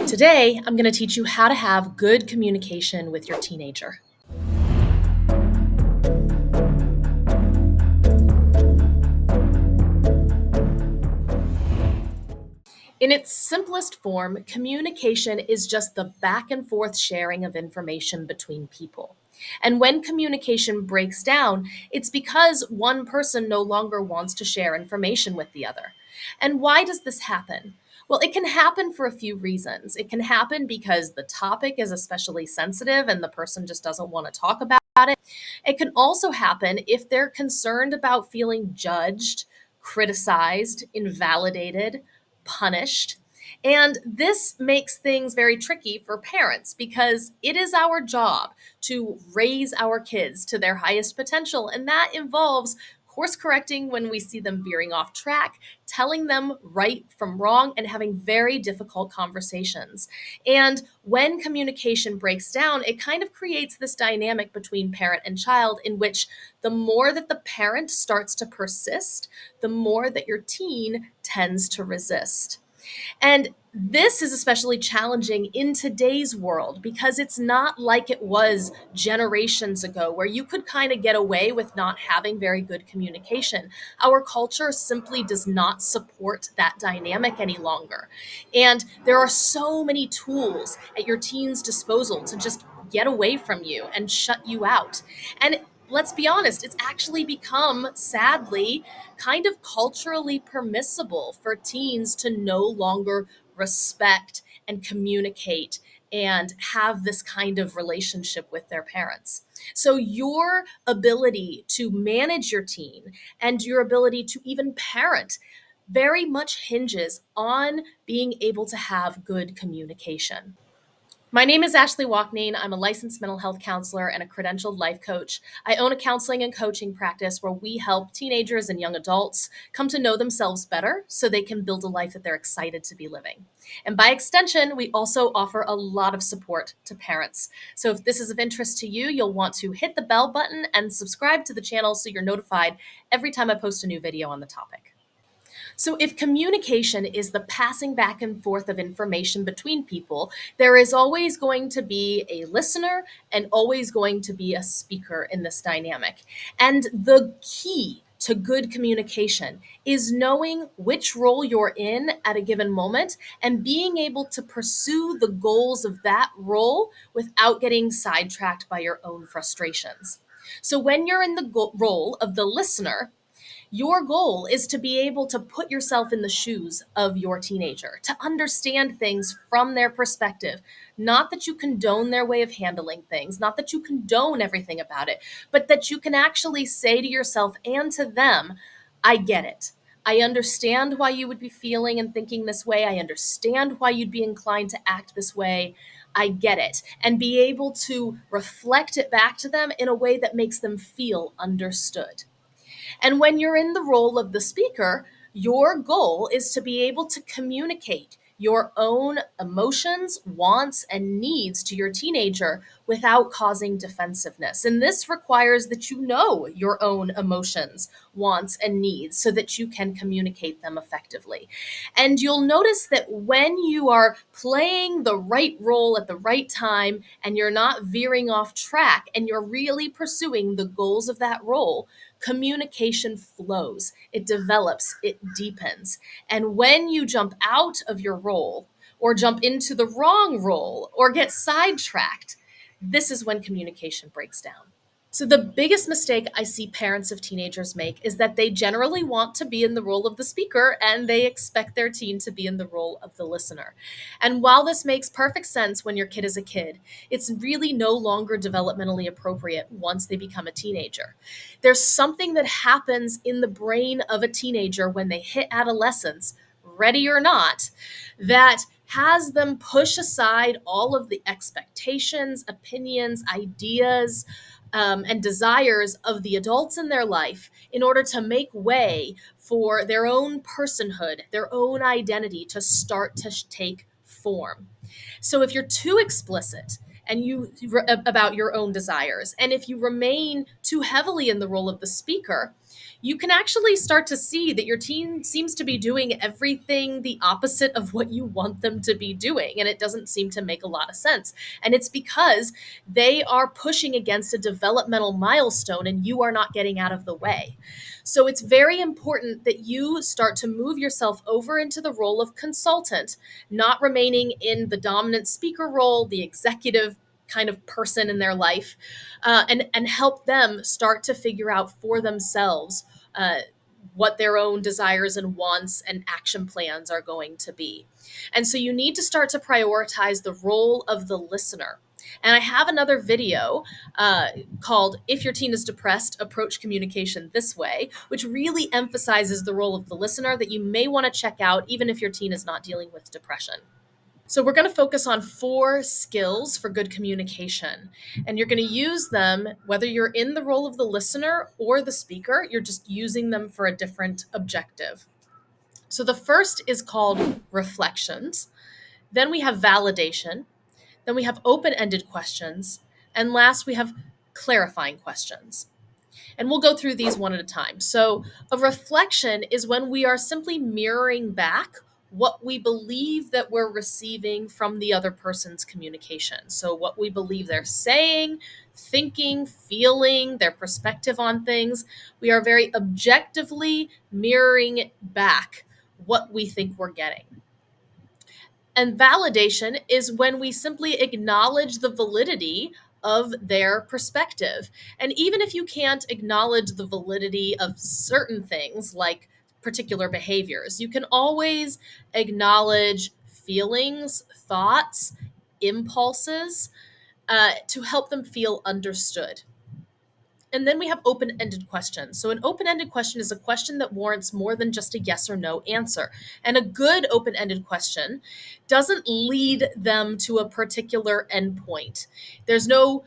Today, I'm going to teach you how to have good communication with your teenager. In its simplest form, communication is just the back and forth sharing of information between people. And when communication breaks down, it's because one person no longer wants to share information with the other. And why does this happen? Well, it can happen for a few reasons. It can happen because the topic is especially sensitive and the person just doesn't want to talk about it. It can also happen if they're concerned about feeling judged, criticized, invalidated, punished. And this makes things very tricky for parents because it is our job to raise our kids to their highest potential. And that involves course correcting when we see them veering off track, telling them right from wrong, and having very difficult conversations. And when communication breaks down, it kind of creates this dynamic between parent and child in which the more that the parent starts to persist, the more that your teen tends to resist. And this is especially challenging in today's world because it's not like it was generations ago where you could kind of get away with not having very good communication. Our culture simply does not support that dynamic any longer. And there are so many tools at your teen's disposal to just get away from you and shut you out. And let's be honest, it's actually become, sadly, kind of culturally permissible for teens to no longer respect and communicate and have this kind of relationship with their parents. So, your ability to manage your teen and your ability to even parent very much hinges on being able to have good communication. My name is Ashley Walkneen. I'm a licensed mental health counselor and a credentialed life coach. I own a counseling and coaching practice where we help teenagers and young adults come to know themselves better so they can build a life that they're excited to be living. And by extension, we also offer a lot of support to parents. So if this is of interest to you, you'll want to hit the bell button and subscribe to the channel so you're notified every time I post a new video on the topic. So, if communication is the passing back and forth of information between people, there is always going to be a listener and always going to be a speaker in this dynamic. And the key to good communication is knowing which role you're in at a given moment and being able to pursue the goals of that role without getting sidetracked by your own frustrations. So, when you're in the role of the listener, your goal is to be able to put yourself in the shoes of your teenager, to understand things from their perspective. Not that you condone their way of handling things, not that you condone everything about it, but that you can actually say to yourself and to them, I get it. I understand why you would be feeling and thinking this way. I understand why you'd be inclined to act this way. I get it. And be able to reflect it back to them in a way that makes them feel understood. And when you're in the role of the speaker, your goal is to be able to communicate your own emotions, wants, and needs to your teenager without causing defensiveness. And this requires that you know your own emotions, wants, and needs so that you can communicate them effectively. And you'll notice that when you are playing the right role at the right time and you're not veering off track and you're really pursuing the goals of that role, communication flows, it develops, it deepens. And when you jump out of your role or jump into the wrong role or get sidetracked, this is when communication breaks down. So, the biggest mistake I see parents of teenagers make is that they generally want to be in the role of the speaker and they expect their teen to be in the role of the listener. And while this makes perfect sense when your kid is a kid, it's really no longer developmentally appropriate once they become a teenager. There's something that happens in the brain of a teenager when they hit adolescence, ready or not, that has them push aside all of the expectations, opinions, ideas, and desires of the adults in their life in order to make way for their own personhood, their own identity to start to take form. So if you're too explicit and about your own desires, and if you remain too heavily in the role of the speaker, you can actually start to see that your teen seems to be doing everything the opposite of what you want them to be doing. And it doesn't seem to make a lot of sense. And it's because they are pushing against a developmental milestone and you are not getting out of the way. So it's very important that you start to move yourself over into the role of consultant, not remaining in the dominant speaker role, the executive kind of person in their life, and help them start to figure out for themselves uh, what their own desires and wants and action plans are going to be. And so you need to start to prioritize the role of the listener. And I have another video uh, called If Your Teen is Depressed, Approach Communication This Way, which really emphasizes the role of the listener that you may want to check out even if your teen is not dealing with depression. So, we're going to focus on 4 skills for good communication. And you're going to use them whether you're in the role of the listener or the speaker, you're just using them for a different objective. So, the first is called reflections. Then we have validation. Then we have open ended questions. And last, we have clarifying questions. And we'll go through these one at a time. So, a reflection is when we are simply mirroring back what we believe that we're receiving from the other person's communication. So, what we believe they're saying, thinking, feeling, their perspective on things. We are very objectively mirroring back what we think we're getting. And validation is when we simply acknowledge the validity of their perspective. And even if you can't acknowledge the validity of certain things like particular behaviors, you can always acknowledge feelings, thoughts, impulses to help them feel understood. And then we have open ended questions. So, an open ended question is a question that warrants more than just a yes or no answer. And a good open ended question doesn't lead them to a particular endpoint. There's no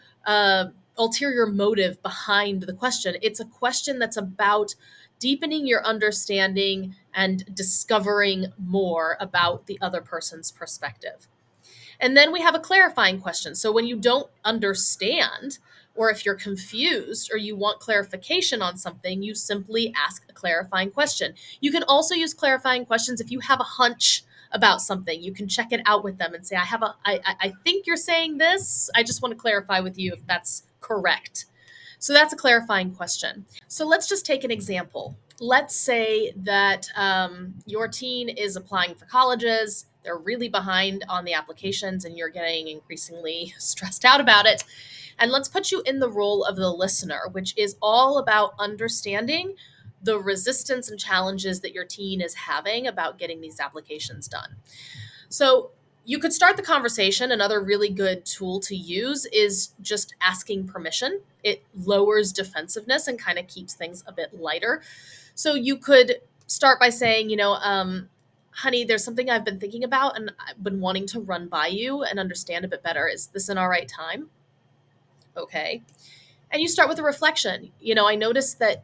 ulterior motive behind the question. It's a question that's about deepening your understanding and discovering more about the other person's perspective. And then we have a clarifying question. So when you don't understand, or if you're confused or you want clarification on something, you simply ask a clarifying question. You can also use clarifying questions if you have a hunch about something. You can check it out with them and say, I think you're saying this. I just want to clarify with you if that's correct. So that's a clarifying question. So let's just take an example. Let's say that your teen is applying for colleges. They're really behind on the applications and you're getting increasingly stressed out about it. And let's put you in the role of the listener, which is all about understanding the resistance and challenges that your teen is having about getting these applications done. So you could start the conversation. Another really good tool to use is just asking permission. It lowers defensiveness and kind of keeps things a bit lighter. So you could start by saying, honey, there's something I've been thinking about and I've been wanting to run by you and understand a bit better. Is this an all right time? Okay. And you start with a reflection. I noticed that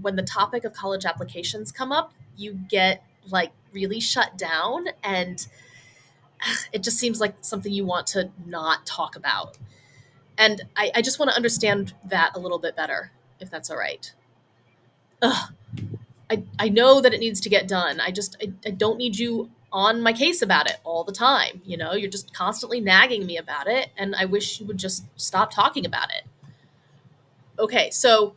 when the topic of college applications come up, you get like really shut down and it just seems like something you want to not talk about. And I just want to understand that a little bit better, if that's all right. Ugh, I know that it needs to get done. I don't need you on my case about it all the time. You're just constantly nagging me about it. And I wish you would just stop talking about it. Okay, so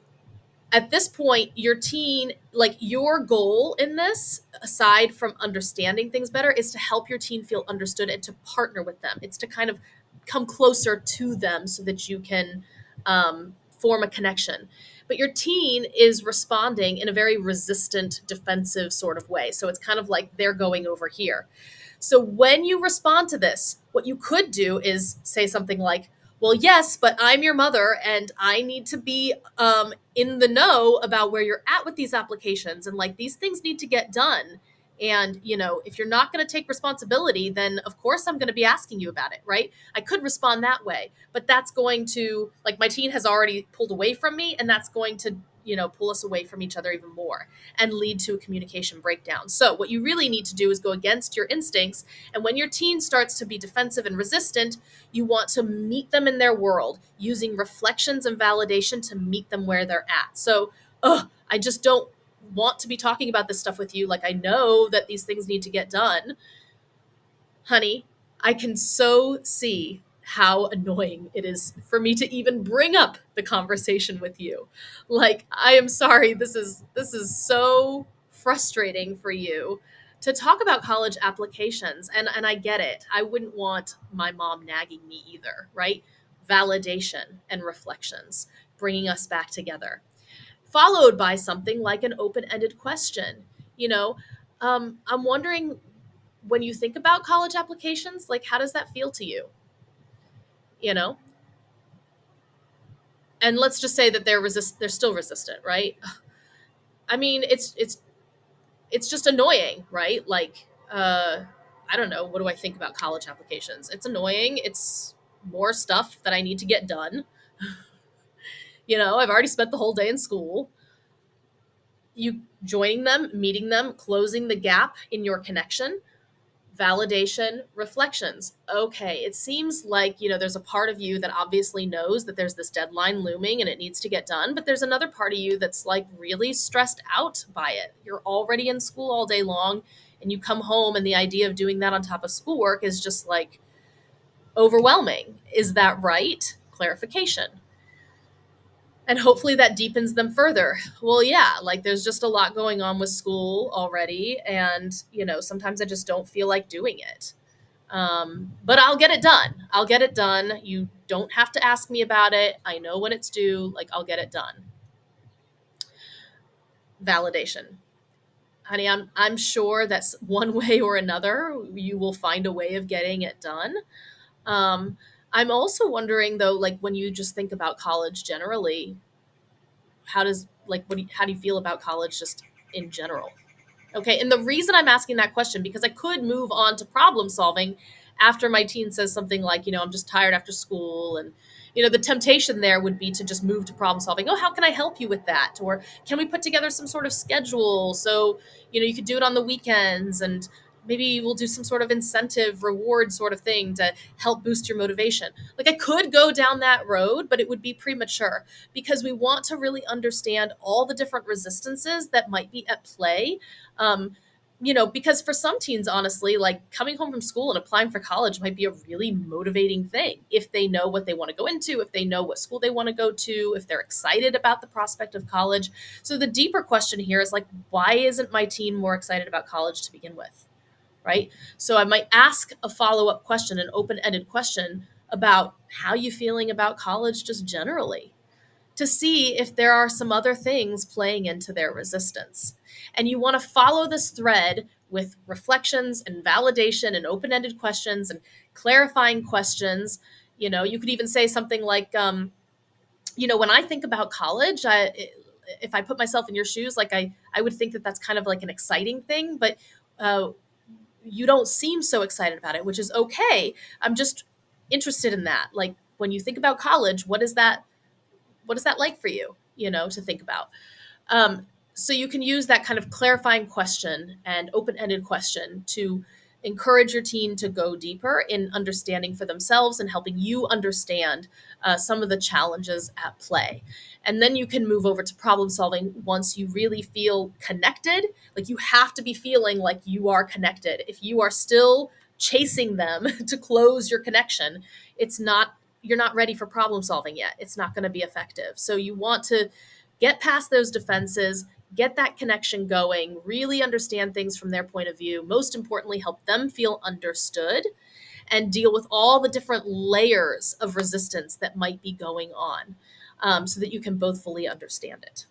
at this point, your teen, like your goal in this, aside from understanding things better, is to help your teen feel understood and to partner with them. It's to kind of come closer to them so that you can form a connection. But your teen is responding in a very resistant, defensive sort of way. So it's kind of like they're going over here. So when you respond to this, what you could do is say something like, well, yes, but I'm your mother and I need to be in the know about where you're at with these applications. And like these things need to get done. And, if you're not going to take responsibility, then of course I'm going to be asking you about it, right? I could respond that way, but that's going to, like, my teen has already pulled away from me and that's going to, pull us away from each other even more and lead to a communication breakdown. So what you really need to do is go against your instincts. And when your teen starts to be defensive and resistant, you want to meet them in their world using reflections and validation to meet them where they're at. So ugh, I just don't want to be talking about this stuff with you. Like, I know that these things need to get done. Honey, I can so see how annoying it is for me to even bring up the conversation with you. Like, I am sorry, this is so frustrating for you to talk about college applications. And I get it. I wouldn't want my mom nagging me either, right? Validation and reflections, bringing us back together, followed by something like an open-ended question. You know, I'm wondering, when you think about college applications, like, how does that feel to you? You know, and let's just say that they're still resistant, right? I mean, it's just annoying, right? Like, I don't know, what do I think about college applications? It's annoying. It's more stuff that I need to get done. I've already spent the whole day in school. You joining them, meeting them, closing the gap in your connection, validation, reflections. Okay, it seems like, there's a part of you that obviously knows that there's this deadline looming and it needs to get done, but there's another part of you that's like really stressed out by it. You're already in school all day long and you come home and the idea of doing that on top of schoolwork is just like overwhelming. Is that right? Clarification. And hopefully that deepens them further. Well, yeah, like there's just a lot going on with school already. And, sometimes I just don't feel like doing it. But I'll get it done. I'll get it done. You don't have to ask me about it. I know when it's due. Like, I'll get it done. Validation. Honey, I'm sure that's one way or another. You will find a way of getting it done. Um, I'm also wondering though, like when you just think about college generally, how do you feel about college just in general? Okay, and the reason I'm asking that question, because I could move on to problem solving after my teen says something like, I'm just tired after school. And, the temptation there would be to just move to problem solving. Oh, how can I help you with that? Or can we put together some sort of schedule so, you could do it on the weekends, and maybe we'll do some sort of incentive reward sort of thing to help boost your motivation. Like, I could go down that road, but it would be premature because we want to really understand all the different resistances that might be at play. um, because for some teens, honestly, like coming home from school and applying for college might be a really motivating thing if they know what they want to go into, if they know what school they want to go to, if they're excited about the prospect of college. So the deeper question here is like, why isn't my teen more excited about college to begin with? Right? So I might ask a follow-up question, an open-ended question about how you feeling about college just generally, to see if there are some other things playing into their resistance. And you want to follow this thread with reflections and validation and open-ended questions and clarifying questions. You could even say something like, when I think about college, if I put myself in your shoes, like I would think that that's kind of like an exciting thing, but uh, you don't seem so excited about it, which is okay. I'm just interested in that. Like, when you think about college, what is that like for you, to think about? Um, so you can use that kind of clarifying question and open-ended question to encourage your teen to go deeper in understanding for themselves and helping you understand some of the challenges at play. And then you can move over to problem solving once you really feel connected. Like, you have to be feeling like you are connected. If you are still chasing them to close your connection, it's not you're not ready for problem solving yet. It's not going to be effective. So you want to get past those defenses, get that connection going, really understand things from their point of view. Most importantly, help them feel understood and deal with all the different layers of resistance that might be going on, so that you can both fully understand it.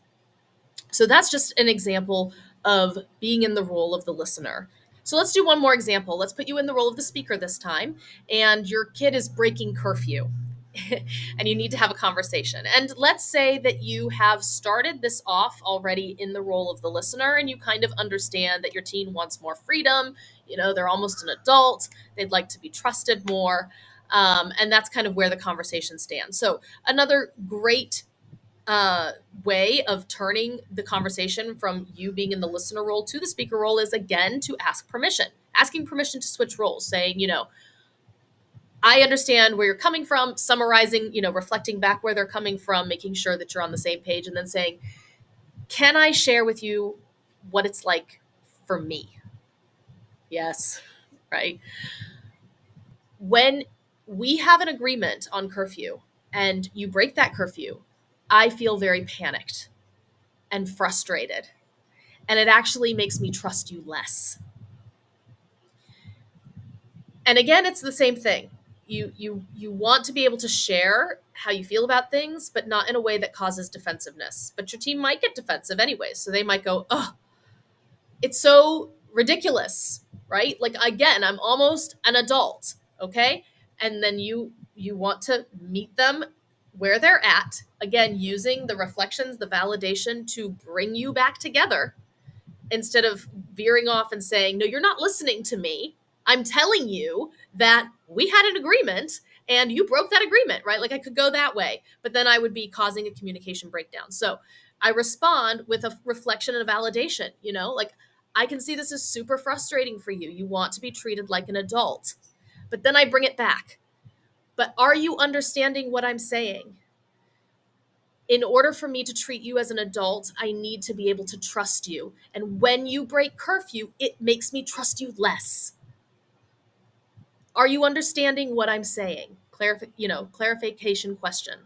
So that's just an example of being in the role of the listener. So let's do one more example. Let's put you in the role of the speaker this time, and your kid is breaking curfew. And you need to have a conversation. And let's say that you have started this off already in the role of the listener, and you kind of understand that your teen wants more freedom. They're almost an adult, they'd like to be trusted more. And that's kind of where the conversation stands. So, another great uh, way of turning the conversation from you being in the listener role to the speaker role is, again, to ask permission, asking permission to switch roles, saying, I understand where you're coming from, summarizing, reflecting back where they're coming from, making sure that you're on the same page, and then saying, Can I share with you what it's like for me? Yes, right. When we have an agreement on curfew and you break that curfew, I feel very panicked and frustrated. And it actually makes me trust you less. And again, it's the same thing. You want to be able to share how you feel about things, but not in a way that causes defensiveness. But your team might get defensive anyways. So they might go, "Oh, it's so ridiculous," right? Like again, I'm almost an adult, okay? And then you want to meet them where they're at, again using the reflections, the validation to bring you back together instead of veering off and saying, "No, you're not listening to me. I'm telling you that we had an agreement and you broke that agreement," right? Like I could go that way, but then I would be causing a communication breakdown. So I respond with a reflection and a validation, like I can see this is super frustrating for you. You want to be treated like an adult. But then I bring it back. But are you understanding what I'm saying? In order for me to treat you as an adult, I need to be able to trust you. And when you break curfew, it makes me trust you less. Are you understanding what I'm saying? Clarification question.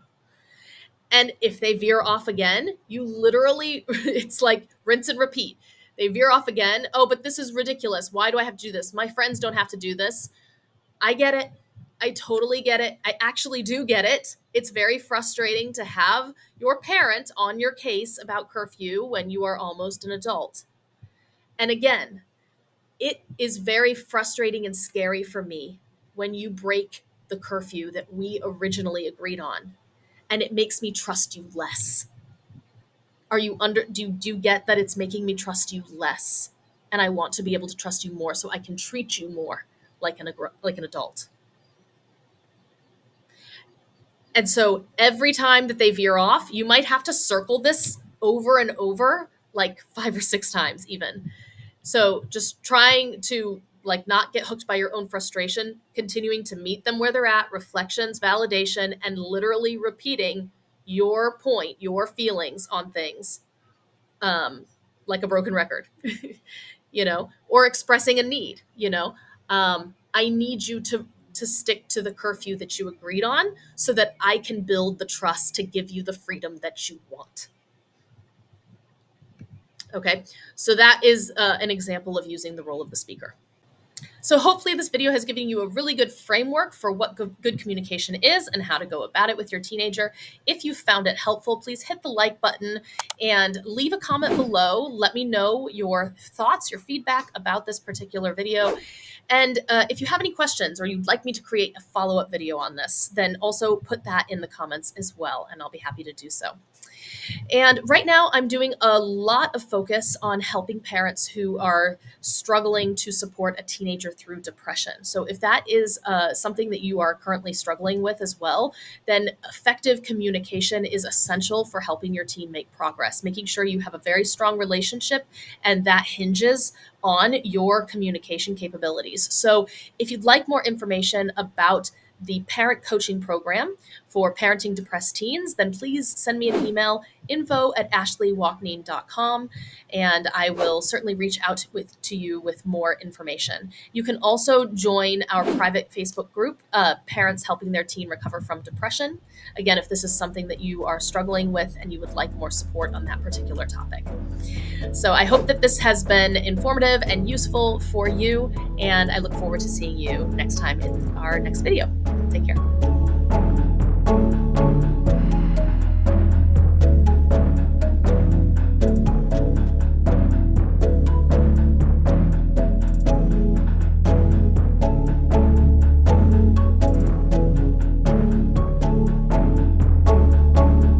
And if they veer off again, you literally, it's like rinse and repeat. They veer off again. "Oh, but this is ridiculous. Why do I have to do this? My friends don't have to do this." I get it. I totally get it. I actually do get it. It's very frustrating to have your parent on your case about curfew when you are almost an adult. And again, it is very frustrating and scary for me when you break the curfew that we originally agreed on, and it makes me trust you less. Do you get that it's making me trust you less? And I want to be able to trust you more so I can treat you more like an adult. And so every time that they veer off, you might have to circle this over and over, like 5 or 6 times even. So just trying to like not get hooked by your own frustration, continuing to meet them where they're at, reflections, validation, and literally repeating your point, your feelings on things, um, like a broken record, or expressing a need, I need you to stick to the curfew that you agreed on so that I can build the trust to give you the freedom that you want. Okay, so that is an example of using the role of the speaker. So hopefully this video has given you a really good framework for what good communication is and how to go about it with your teenager. If you found it helpful, please hit the like button and leave a comment below. Let me know your thoughts, your feedback about this particular video. And if you have any questions or you'd like me to create a follow-up video on this, then also put that in the comments as well, and I'll be happy to do so. And right now, I'm doing a lot of focus on helping parents who are struggling to support a teenager through depression. So, if that is something that you are currently struggling with as well, then effective communication is essential for helping your teen make progress, making sure you have a very strong relationship, and that hinges on your communication capabilities. So, if you'd like more information about the parent coaching program for parenting depressed teens, then please send me an email, info@ashleywalkneen.com, and I will certainly reach out to you with more information. You can also join our private Facebook group, Parents Helping Their Teen Recover from Depression. Again, if this is something that you are struggling with and you would like more support on that particular topic. So I hope that this has been informative and useful for you, and I look forward to seeing you next time in our next video. Take care.